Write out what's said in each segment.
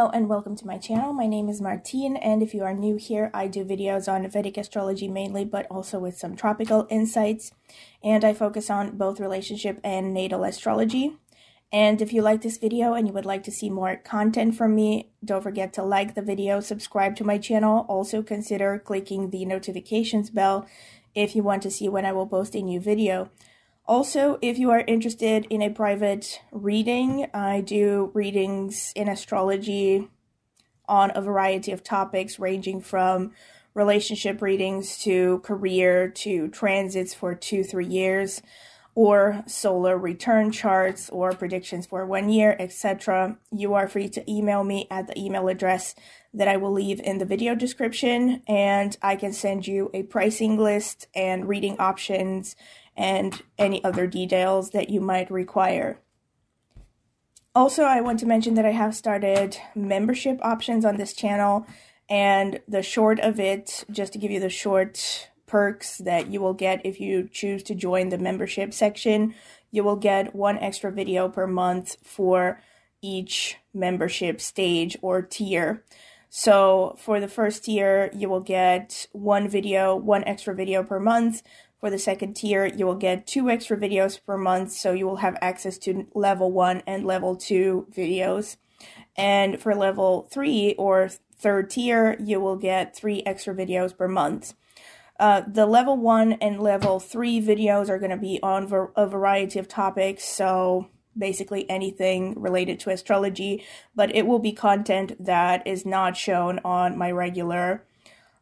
Hello and welcome to my channel. My name is Martine, and if you are new here, I do videos on Vedic astrology mainly, but also with some tropical insights. And I focus on both relationship and natal astrology. And if you like this video and you would like to see more content from me, don't forget to like the video, subscribe to my channel. Also consider clicking the notifications bell if you want to see when I will post a new video. Also, if you are interested in a private reading, I do readings in astrology on a variety of topics ranging from relationship readings to career to transits for 2-3 years, or solar return charts or predictions for 1 year, etc. You are free to email me at the email address that I will leave in the video description, and I can send you a pricing list and reading options and any other details that you might require. Also, I want to mention that I have started membership options on this channel, and the short of it, just to give you the short perks that you will get if you choose to join the membership section, you will get 1 extra video per month for each membership stage or tier. So for the first tier, you will get 1 extra video per month. For the second tier, you will get 2 extra videos per month, so you will have access to level 1 and level 2 videos. And for level 3 or third tier, you will get 3 extra videos per month. The level 1 and level 3 videos are going to be on a variety of topics, so basically anything related to astrology, but it will be content that is not shown on my regular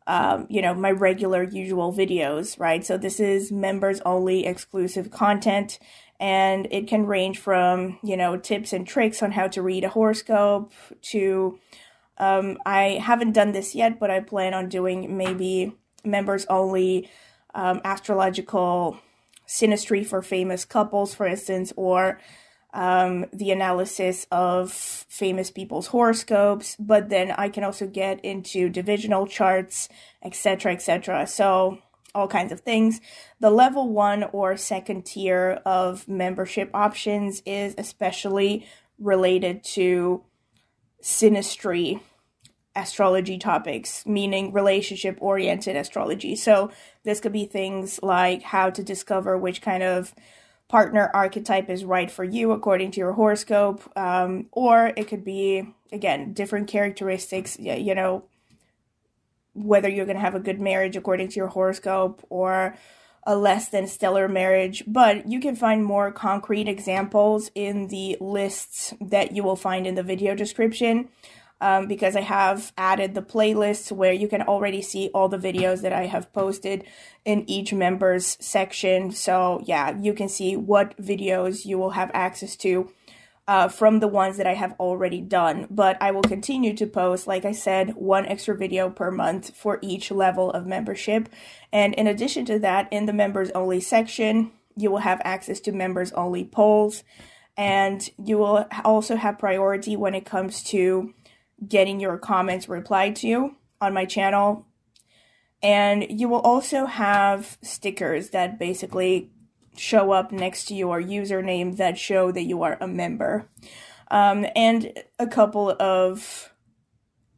my regular usual videos, right? So this is members only exclusive content, and it can range from, tips and tricks on how to read a horoscope to, I haven't done this yet, but I plan on doing maybe members only astrological synastry for famous couples, for instance, or the analysis of famous people's horoscopes, but then I can also get into divisional charts, etc., etc. So all kinds of things. The level 1 or second tier of membership options is especially related to synastry astrology topics, meaning relationship-oriented astrology. So this could be things like how to discover which kind of partner archetype is right for you according to your horoscope, or it could be, again, different characteristics, whether you're going to have a good marriage according to your horoscope or a less than stellar marriage. But you can find more concrete examples in the lists that you will find in the video description, because I have added the playlists where you can already see all the videos that I have posted in each members section. So yeah, you can see what videos you will have access to from the ones that I have already done. But I will continue to post, like I said, 1 extra video per month for each level of membership. And in addition to that, in the members only section, you will have access to members only polls, and you will also have priority when it comes to getting your comments replied to on my channel. And you will also have stickers that basically show up next to your username that show that you are a member, and a couple of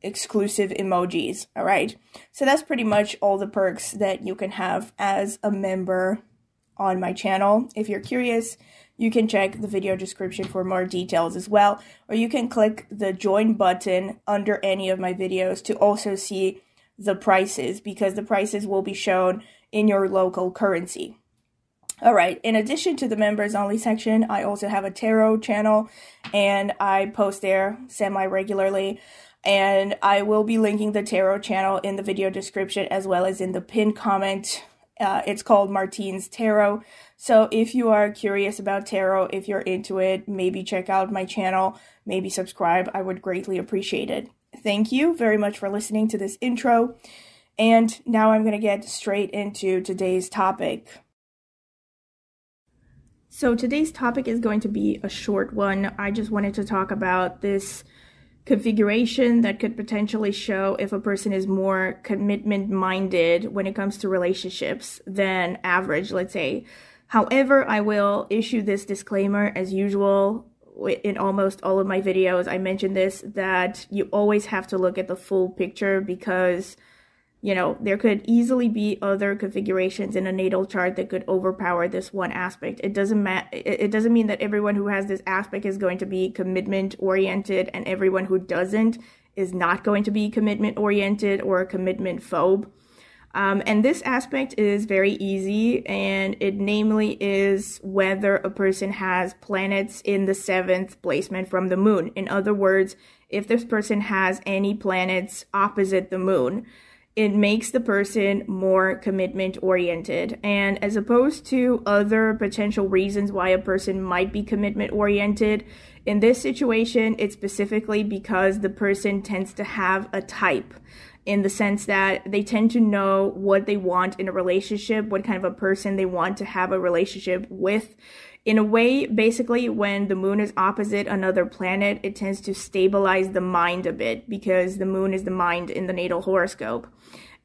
exclusive emojis. All right, so that's pretty much all the perks that you can have as a member on my channel. If you're curious, you can check the video description for more details as well, or you can click the join button under any of my videos to also see the prices, because the prices will be shown in your local currency. All right, in addition to the members only section, I also have a tarot channel, and I post there semi-regularly, and I will be linking the tarot channel in the video description as well as in the pinned comment. It's called Martine's Tarot. So if you are curious about tarot, if you're into it, maybe check out my channel, maybe subscribe. I would greatly appreciate it. Thank you very much for listening to this intro. And now I'm going to get straight into today's topic. So today's topic is going to be a short one. I just wanted to talk about this configuration that could potentially show if a person is more commitment-minded when it comes to relationships than average, let's say. However, I will issue this disclaimer as usual. in almost all of my videos, I mentioned this, that you always have to look at the full picture because, you know, there could easily be other configurations in a natal chart that could overpower this one aspect. It doesn't mean that everyone who has this aspect is going to be commitment oriented and everyone who doesn't is not going to be commitment oriented or a commitment phobe. And this aspect is very easy, and it namely is whether a person has planets in the 7th placement from the moon. In other words, if this person has any planets opposite the moon, it makes the person more commitment oriented. And as opposed to other potential reasons why a person might be commitment oriented, in this situation, it's specifically because the person tends to have a type, in the sense that they tend to know what they want in a relationship, what kind of a person they want to have a relationship with. In a way, basically, when the moon is opposite another planet, it tends to stabilize the mind a bit, because the moon is the mind in the natal horoscope.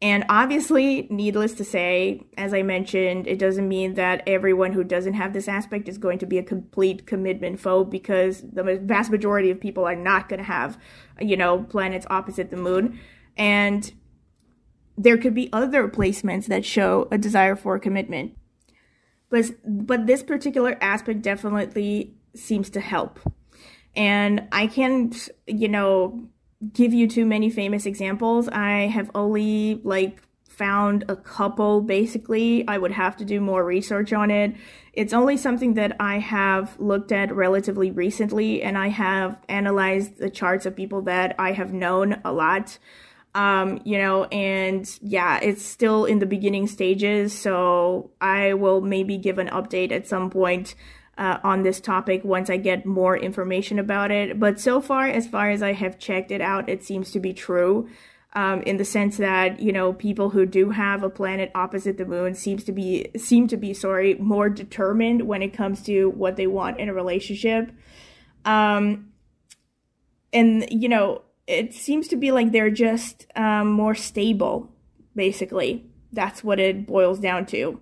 And obviously, needless to say, as I mentioned, it doesn't mean that everyone who doesn't have this aspect is going to be a complete commitment phobe, because the vast majority of people are not going to have, you know, planets opposite the moon. And there could be other placements that show a desire for commitment. But this particular aspect definitely seems to help. And I can't, you know, give you too many famous examples. I have only, like, found a couple, basically. I would have to do more research on it. It's only something that I have looked at relatively recently, and I have analyzed the charts of people that I have known a lot. You know, and yeah, it's still in the beginning stages, so I will maybe give an update at some point on this topic once I get more information about it. But so far as I have checked it out, it seems to be true, in the sense that, you know, people who do have a planet opposite the moon seem to be more determined when it comes to what they want in a relationship. And, you know, it seems to be like they're just more stable, basically. That's what it boils down to.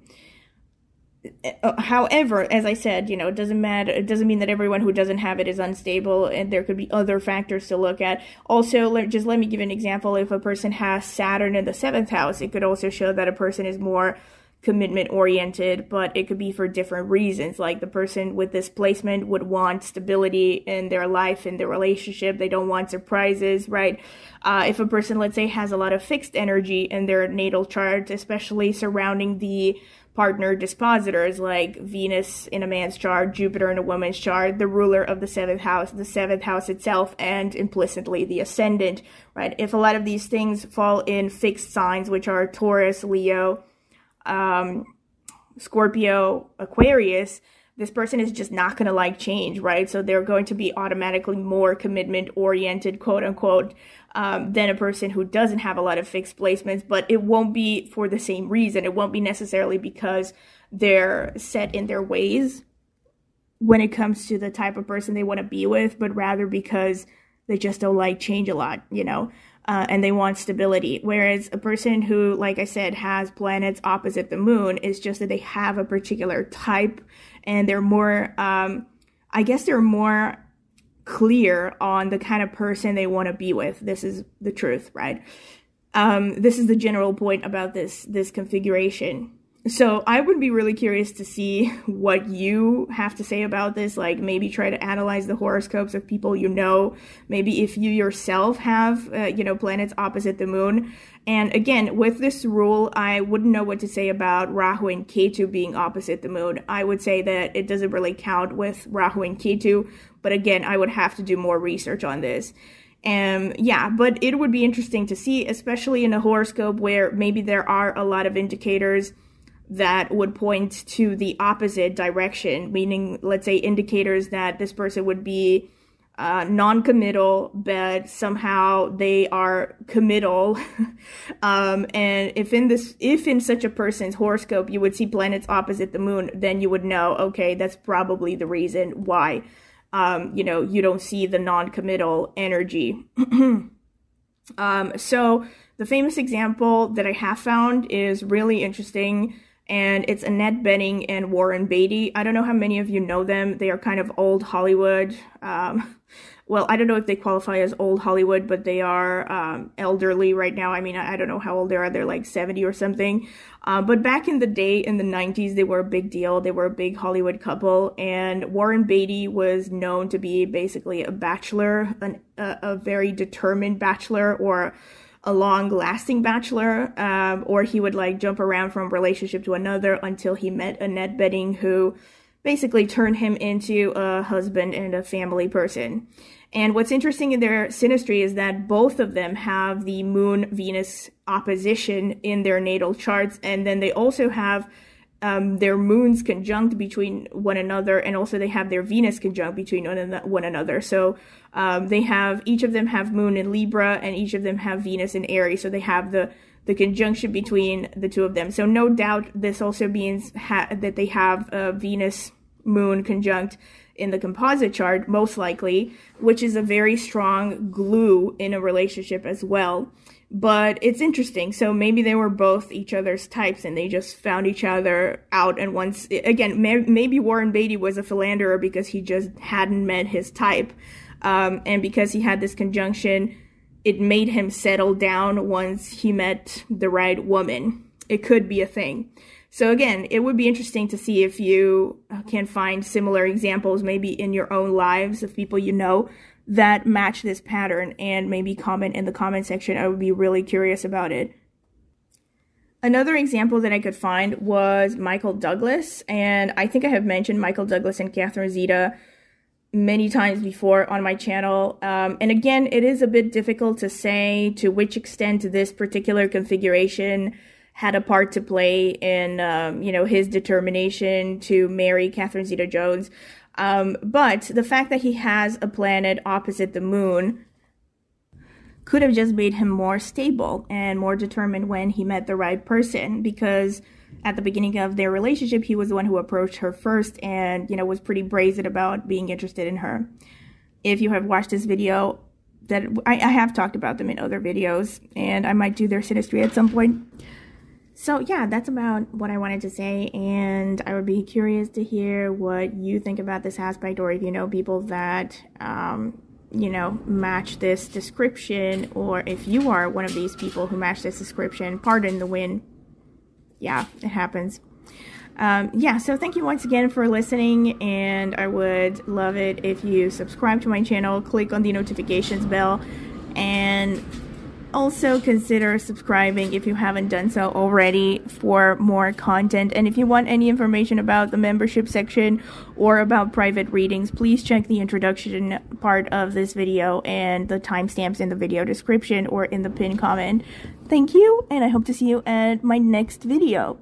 However, as I said, you know, it doesn't matter. It doesn't mean that everyone who doesn't have it is unstable, and there could be other factors to look at. Also, let me give an example. If a person has Saturn in the 7th house, it could also show that a person is more commitment oriented, but it could be for different reasons. Like, the person with this placement would want stability in their life, in their relationship. They don't want surprises, right? If a person, let's say, has a lot of fixed energy in their natal chart, especially surrounding the partner dispositors, like Venus in a man's chart, Jupiter in a woman's chart, the ruler of the 7th house itself, and implicitly the ascendant, right? If a lot of these things fall in fixed signs, which are Taurus, Leo, Scorpio, Aquarius, this person is just not going to like change, right? So they're going to be automatically more commitment oriented, quote unquote, than a person who doesn't have a lot of fixed placements. But it won't be for the same reason. It won't be necessarily because they're set in their ways when it comes to the type of person they want to be with, but rather because they just don't like change a lot, you know? And they want stability. Whereas a person who, like I said, has planets opposite the moon, is just that they have a particular type, and they're more, I guess they're more clear on the kind of person they want to be with. This is the truth, right? This is the general point about this configuration. So I would be really curious to see what you have to say about this. Like, maybe try to analyze the horoscopes of people you know. Maybe if you yourself have, you know, planets opposite the moon. And again, with this rule, I wouldn't know what to say about Rahu and Ketu being opposite the moon. I would say that it doesn't really count with Rahu and Ketu. But again, I would have to do more research on this. Yeah, but it would be interesting to see, especially in a horoscope where maybe there are a lot of indicators that would point to the opposite direction, meaning, let's say, indicators that this person would be non-committal, but somehow they are committal. And if in such a person's horoscope you would see planets opposite the moon, then you would know, okay, that's probably the reason why, you know, you don't see the non-committal energy. So the famous example that I have found is really interesting. and it's Annette Bening and Warren Beatty. I don't know how many of you know them. They are kind of old Hollywood. Well, I don't know if they qualify as old Hollywood, but they are elderly right now. I mean, I don't know how old they are. They're like 70 or something. But back in the day, in the 90s, they were a big deal. They were a big Hollywood couple. And Warren Beatty was known to be basically a bachelor, a very determined bachelor, or a long-lasting bachelor, or he would like jump around from relationship to another until he met Annette Bening, who basically turned him into a husband and a family person. And what's interesting in their synastry is that both of them have the Moon-Venus opposition in their natal charts, and then they also have their moons conjunct between one another, and also they have their Venus conjunct between one another. So each of them have Moon in Libra, and each of them have Venus in Aries. So they have the conjunction between the two of them. So no doubt this also means that they have a Venus Moon conjunct in the composite chart, most likely, which is a very strong glue in a relationship as well. But it's interesting. So maybe they were both each other's types and they just found each other out. And once, again, maybe Warren Beatty was a philanderer because he just hadn't met his type. And because he had this conjunction, it made him settle down once he met the right woman. It could be a thing. So again, it would be interesting to see if you can find similar examples maybe in your own lives of people you know that match this pattern, and maybe comment in the comment section. I would be really curious about it. Another example that I could find was Michael Douglas, and I think I have mentioned Michael Douglas and Catherine Zeta many times before on my channel. And again, it is a bit difficult to say to which extent this particular configuration had a part to play in, you know, his determination to marry Catherine Zeta-Jones. But the fact that he has a planet opposite the moon could have just made him more stable and more determined when he met the right person, because at the beginning of their relationship, he was the one who approached her first and, you know, was pretty brazen about being interested in her. If you have watched this video, that I have talked about them in other videos, and I might do their synastry at some point. So yeah, that's about what I wanted to say, and I would be curious to hear what you think about this aspect, or if you know people that, you know, match this description, or if you are one of these people who match this description. Pardon the wind. Yeah, it happens. Yeah, so thank you once again for listening, and I would love it if you subscribe to my channel, click on the notifications bell, and also consider subscribing if you haven't done so already for more content. And if you want any information about the membership section or about private readings, please check the introduction part of this video and the timestamps in the video description or in the pinned comment. Thank you, and I hope to see you at my next video.